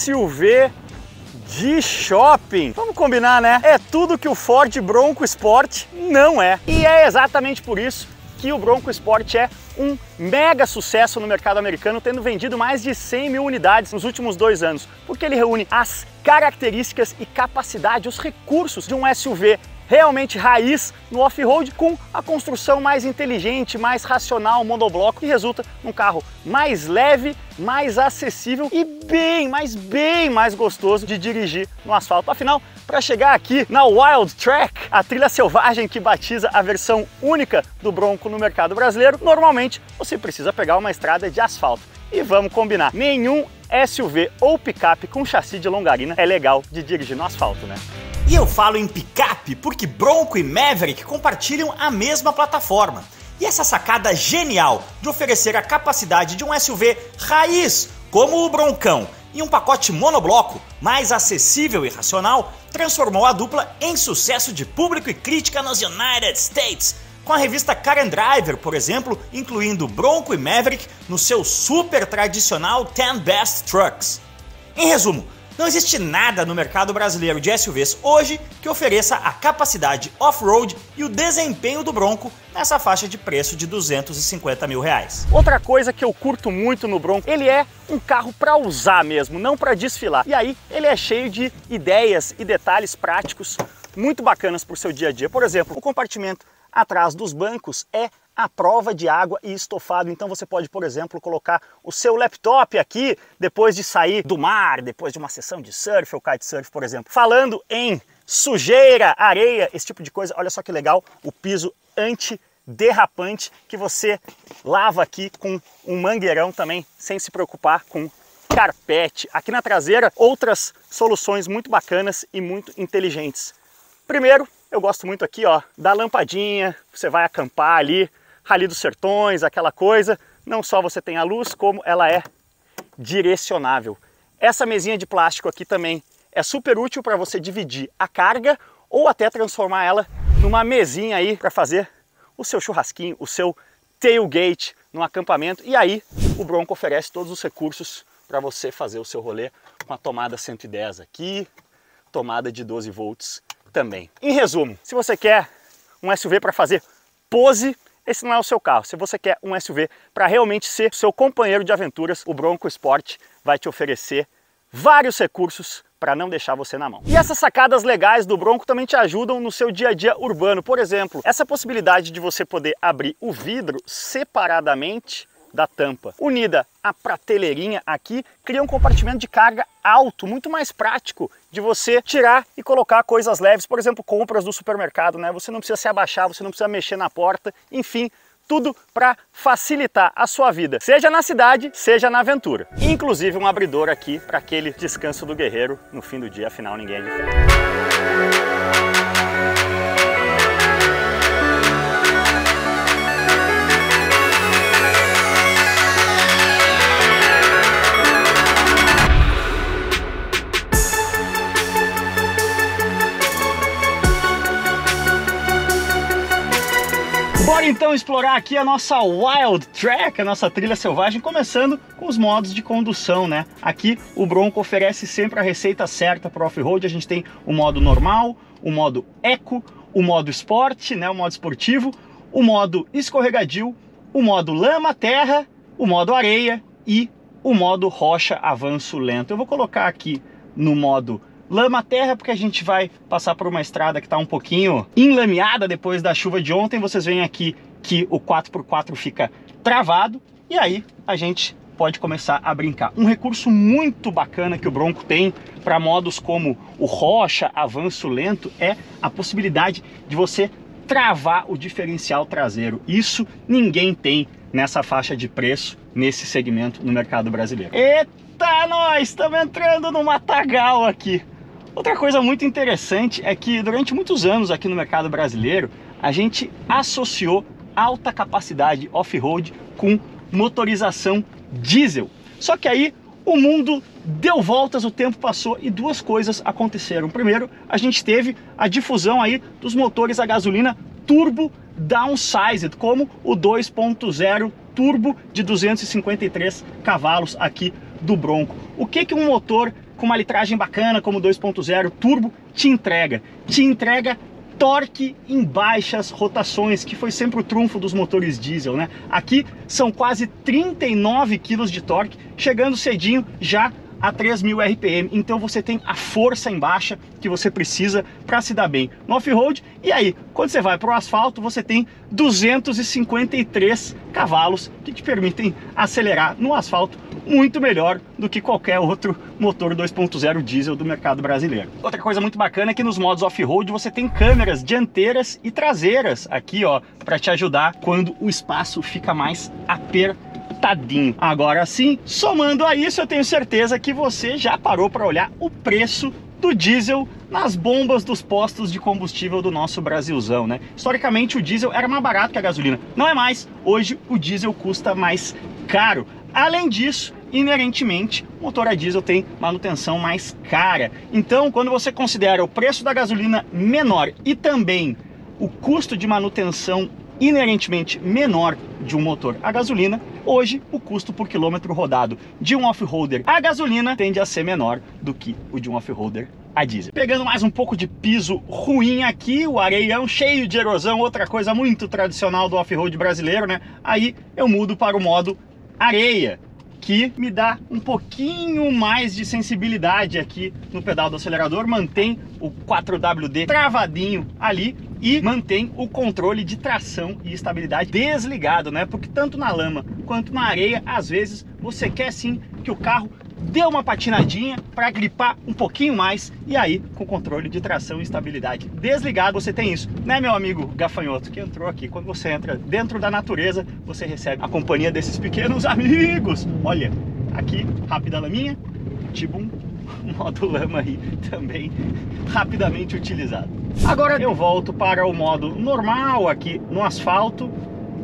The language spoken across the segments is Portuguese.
SUV de shopping. Vamos combinar, né? É tudo que o Ford Bronco Sport não é. E é exatamente por isso que o Bronco Sport é um mega sucesso no mercado americano, tendo vendido mais de 100 mil unidades nos últimos 2 anos, porque ele reúne as características e capacidade, os recursos de um SUV realmente raiz no off-road, com a construção mais inteligente, mais racional, monobloco, que resulta num carro mais leve, mais acessível e bem mais gostoso de dirigir no asfalto. Afinal, para chegar aqui na Wild Track, a trilha selvagem que batiza a versão única do Bronco no mercado brasileiro, normalmente você precisa pegar uma estrada de asfalto. E vamos combinar, nenhum SUV ou picape com chassi de longarina é legal de dirigir no asfalto, né? E eu falo em picape porque Bronco e Maverick compartilham a mesma plataforma. E essa sacada genial de oferecer a capacidade de um SUV raiz, como o Broncão, e um pacote monobloco mais acessível e racional, transformou a dupla em sucesso de público e crítica nos United States, com a revista Car and Driver, por exemplo, incluindo Bronco e Maverick no seu super tradicional 10 Best Trucks. Em resumo, não existe nada no mercado brasileiro de SUVs hoje que ofereça a capacidade off-road e o desempenho do Bronco nessa faixa de preço de 250 mil reais. Outra coisa que eu curto muito no Bronco, ele é um carro para usar mesmo, não para desfilar. E aí ele é cheio de ideias e detalhes práticos muito bacanas para o seu dia a dia. Por exemplo, o compartimento atrás dos bancos é à prova de água e estofado, então você pode, por exemplo, colocar o seu laptop aqui depois de sair do mar, depois de uma sessão de surf ou kitesurf, por exemplo. Falando em sujeira, areia, esse tipo de coisa, olha só que legal, o piso antiderrapante que você lava aqui com um mangueirão também, sem se preocupar com carpete. Aqui na traseira, outras soluções muito bacanas e muito inteligentes. Primeiro, eu gosto muito aqui, ó, da lampadinha, você vai acampar ali, Rally dos Sertões, aquela coisa, não só você tem a luz, como ela é direcionável. Essa mesinha de plástico aqui também é super útil para você dividir a carga ou até transformar ela numa mesinha aí para fazer o seu churrasquinho, o seu tailgate no acampamento. E aí o Bronco oferece todos os recursos para você fazer o seu rolê com a tomada 110 aqui, tomada de 12 volts também. Em resumo, se você quer um SUV para fazer pose, esse não é o seu carro. Se você quer um SUV para realmente ser seu companheiro de aventuras, o Bronco Sport vai te oferecer vários recursos para não deixar você na mão. E essas sacadas legais do Bronco também te ajudam no seu dia a dia urbano. Por exemplo, essa possibilidade de você poder abrir o vidro separadamente da tampa, unida à prateleirinha aqui, cria um compartimento de carga alto, muito mais prático de você tirar e colocar coisas leves, por exemplo, compras do supermercado, né? Você não precisa se abaixar, você não precisa mexer na porta, enfim, tudo para facilitar a sua vida, seja na cidade, seja na aventura. Inclusive um abridor aqui para aquele descanso do guerreiro no fim do dia, afinal ninguém é de ferro. Bora então explorar aqui a nossa Wild Track, a nossa trilha selvagem, começando com os modos de condução, né? Aqui o Bronco oferece sempre a receita certa para off-road. A gente tem o modo normal, o modo eco, o modo esporte, né? O modo esportivo, o modo escorregadio, o modo lama, terra, o modo areia e o modo rocha, avanço lento. Eu vou colocar aqui no modo lama terra, porque a gente vai passar por uma estrada que está um pouquinho enlameada depois da chuva de ontem. Vocês veem aqui que o 4x4 fica travado e aí a gente pode começar a brincar. Um recurso muito bacana que o Bronco tem para modos como o rocha, avanço lento, é a possibilidade de você travar o diferencial traseiro. Isso ninguém tem nessa faixa de preço, nesse segmento no mercado brasileiro. Eita, nós estamos entrando no matagal aqui. Outra coisa muito interessante é que durante muitos anos aqui no mercado brasileiro a gente associou alta capacidade off-road com motorização diesel. Só que aí o mundo deu voltas, o tempo passou e duas coisas aconteceram. Primeiro, a gente teve a difusão aí dos motores a gasolina turbo downsized, como o 2.0 turbo de 253 cavalos aqui do Bronco. O que um motor com uma litragem bacana como 2.0 turbo, te entrega torque em baixas rotações, que foi sempre o trunfo dos motores diesel, né? Aqui são quase 39 kg de torque, chegando cedinho já a 3.000 RPM, então você tem a força em baixa que você precisa para se dar bem no off-road. E aí, quando você vai para o asfalto, você tem 253 cavalos que te permitem acelerar no asfalto muito melhor do que qualquer outro motor 2.0 diesel do mercado brasileiro. Outra coisa muito bacana é que nos modos off-road você tem câmeras dianteiras e traseiras aqui, ó, para te ajudar quando o espaço fica mais apertado. Agora sim, somando a isso, eu tenho certeza que você já parou para olhar o preço do diesel nas bombas dos postos de combustível do nosso Brasilzão, né? Historicamente o diesel era mais barato que a gasolina, não é mais. Hoje o diesel custa mais caro. Além disso, inerentemente, o motor a diesel tem manutenção mais cara. Então, quando você considera o preço da gasolina menor e também o custo de manutenção inerentemente menor de um motor a gasolina, hoje o custo por quilômetro rodado de um off-roader a gasolina tende a ser menor do que o de um off-roader a diesel. Pegando mais um pouco de piso ruim aqui, o areião cheio de erosão, outra coisa muito tradicional do off-road brasileiro, né? Aí eu mudo para o modo areia, que me dá um pouquinho mais de sensibilidade aqui no pedal do acelerador, mantém o 4WD travadinho ali e mantém o controle de tração e estabilidade desligado, né? Porque tanto na lama quanto na areia, às vezes você quer sim que o carro dê uma patinadinha para gripar um pouquinho mais, e aí com controle de tração e estabilidade desligado você tem isso, né, meu amigo gafanhoto que entrou aqui? Quando você entra dentro da natureza, você recebe a companhia desses pequenos amigos. Olha, aqui, rápida laminha, tibum, modo lama aí também rapidamente utilizado. Agora eu volto para o modo normal aqui no asfalto,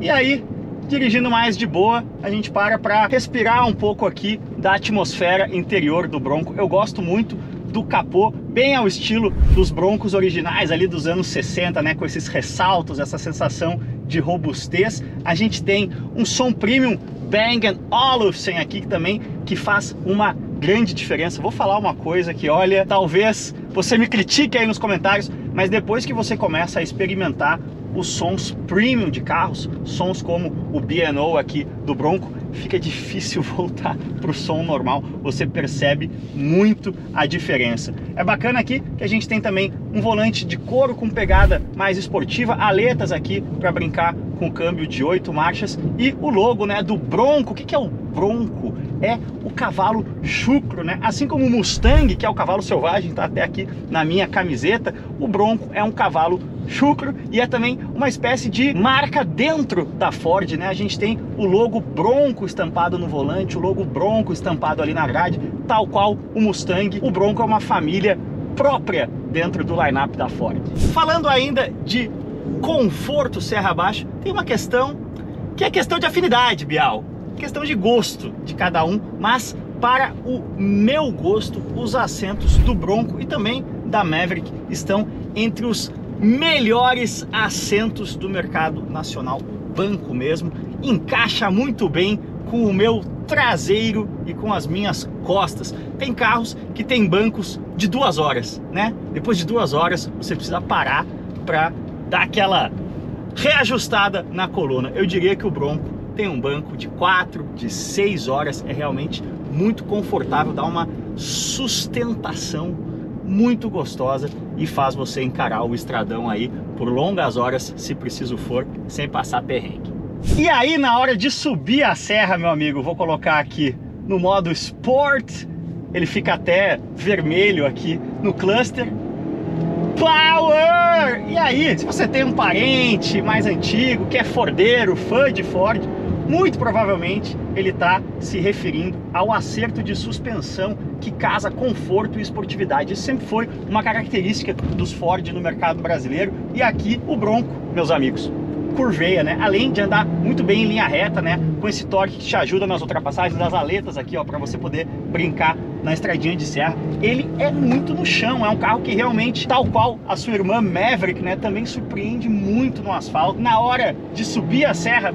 e aí dirigindo mais de boa, a gente para respirar um pouco aqui da atmosfera interior do Bronco. Eu gosto muito do capô, bem ao estilo dos Broncos originais ali dos anos 60, né, com esses ressaltos, essa sensação de robustez. A gente tem um som premium Bang & Olufsen aqui também, que faz uma grande diferença. Vou falar uma coisa que, olha, talvez você me critique aí nos comentários, mas depois que você começa a experimentar os sons premium de carros, sons como o B&O aqui do Bronco, fica difícil voltar para o som normal, você percebe muito a diferença. É bacana aqui que a gente tem também um volante de couro com pegada mais esportiva, aletas aqui para brincar com o câmbio de 8 marchas e o logo, né, do Bronco. O que é o Bronco? É o cavalo chucro, né? Assim como o Mustang, que é o cavalo selvagem, tá até aqui na minha camiseta, o Bronco é um cavalo chucro e é também uma espécie de marca dentro da Ford, né? A gente tem o logo Bronco estampado no volante, o logo Bronco estampado ali na grade, tal qual o Mustang. O Bronco é uma família própria dentro do line-up da Ford. Falando ainda de conforto serra abaixo, tem uma questão que é questão de afinidade, Bial, questão de gosto de cada um, mas para o meu gosto, os assentos do Bronco e também da Maverick estão entre os melhores assentos do mercado nacional. Banco mesmo, encaixa muito bem com o meu traseiro e com as minhas costas. Tem carros que tem bancos de 2 horas, né? Depois de 2 horas você precisa parar para dar aquela reajustada na coluna. Eu diria que o Bronco tem um banco de 4, de 6 horas, é realmente muito confortável, dá uma sustentação muito gostosa e faz você encarar o estradão aí por longas horas, se preciso for, sem passar perrengue. E aí, na hora de subir a serra, meu amigo, vou colocar aqui no modo Sport, ele fica até vermelho aqui no cluster. Power! E aí, se você tem um parente mais antigo, que é fordeiro, fã de Ford, muito provavelmente ele está se referindo ao acerto de suspensão que casa conforto e esportividade. Isso sempre foi uma característica dos Ford no mercado brasileiro. E aqui o Bronco, meus amigos, curveia, né? Além de andar muito bem em linha reta, né? Com esse torque que te ajuda nas ultrapassagens das aletas aqui, ó, para você poder brincar na estradinha de serra. Ele é muito no chão, é um carro que realmente, tal qual a sua irmã Maverick, né, também surpreende muito no asfalto. Na hora de subir a serra,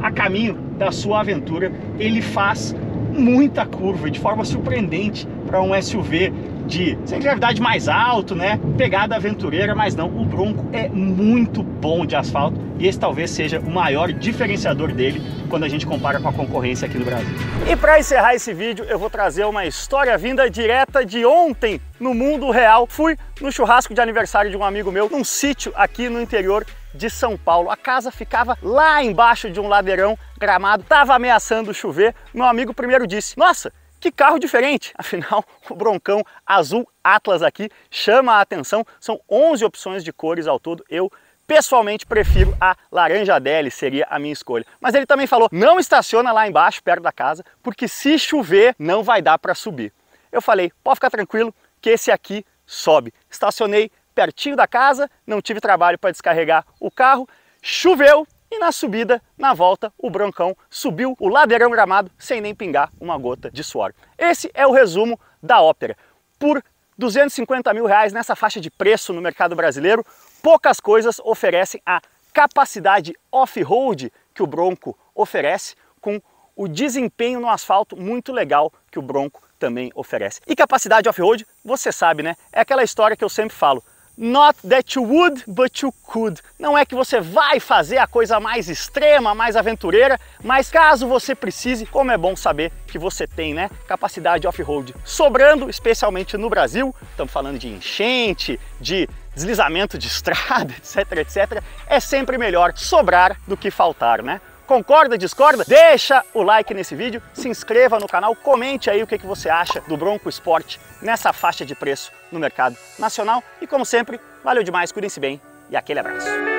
a caminho da sua aventura, ele faz muita curva e de forma surpreendente para um SUV de sem gravidade mais alto, né? Pegada aventureira, mas não, o Bronco é muito bom de asfalto e esse talvez seja o maior diferenciador dele quando a gente compara com a concorrência aqui no Brasil. E para encerrar esse vídeo, eu vou trazer uma história vinda direta de ontem no mundo real. Fui no churrasco de aniversário de um amigo meu, num sítio aqui no interior de São Paulo. A casa ficava lá embaixo de um ladeirão gramado, estava ameaçando chover. Meu amigo primeiro disse: nossa, que carro diferente! Afinal, o Broncão azul Atlas aqui chama a atenção. São 11 opções de cores ao todo. Eu pessoalmente prefiro a laranja Deli, seria a minha escolha. Mas ele também falou: não estaciona lá embaixo, perto da casa, porque se chover não vai dar para subir. Eu falei: pode ficar tranquilo que esse aqui sobe. Estacionei pertinho da casa, não tive trabalho para descarregar o carro, choveu e na subida, na volta, o Broncão subiu o ladeirão gramado sem nem pingar uma gota de suor. Esse é o resumo da Opera. Por 250 mil reais nessa faixa de preço no mercado brasileiro, poucas coisas oferecem a capacidade off-road que o Bronco oferece, com o desempenho no asfalto muito legal que o Bronco também oferece. E capacidade off-road, você sabe, né? É aquela história que eu sempre falo: not that you would, but you could. Não é que você vai fazer a coisa mais extrema, mais aventureira, mas caso você precise, como é bom saber que você tem, né, capacidade off-road sobrando, especialmente no Brasil. Estamos falando de enchente, de deslizamento de estrada, etc, etc. É sempre melhor sobrar do que faltar, né? Concorda, discorda? Deixa o like nesse vídeo, se inscreva no canal, comente aí o que você acha do Bronco Sport nessa faixa de preço no mercado nacional. E como sempre, valeu demais, cuidem-se bem e aquele abraço.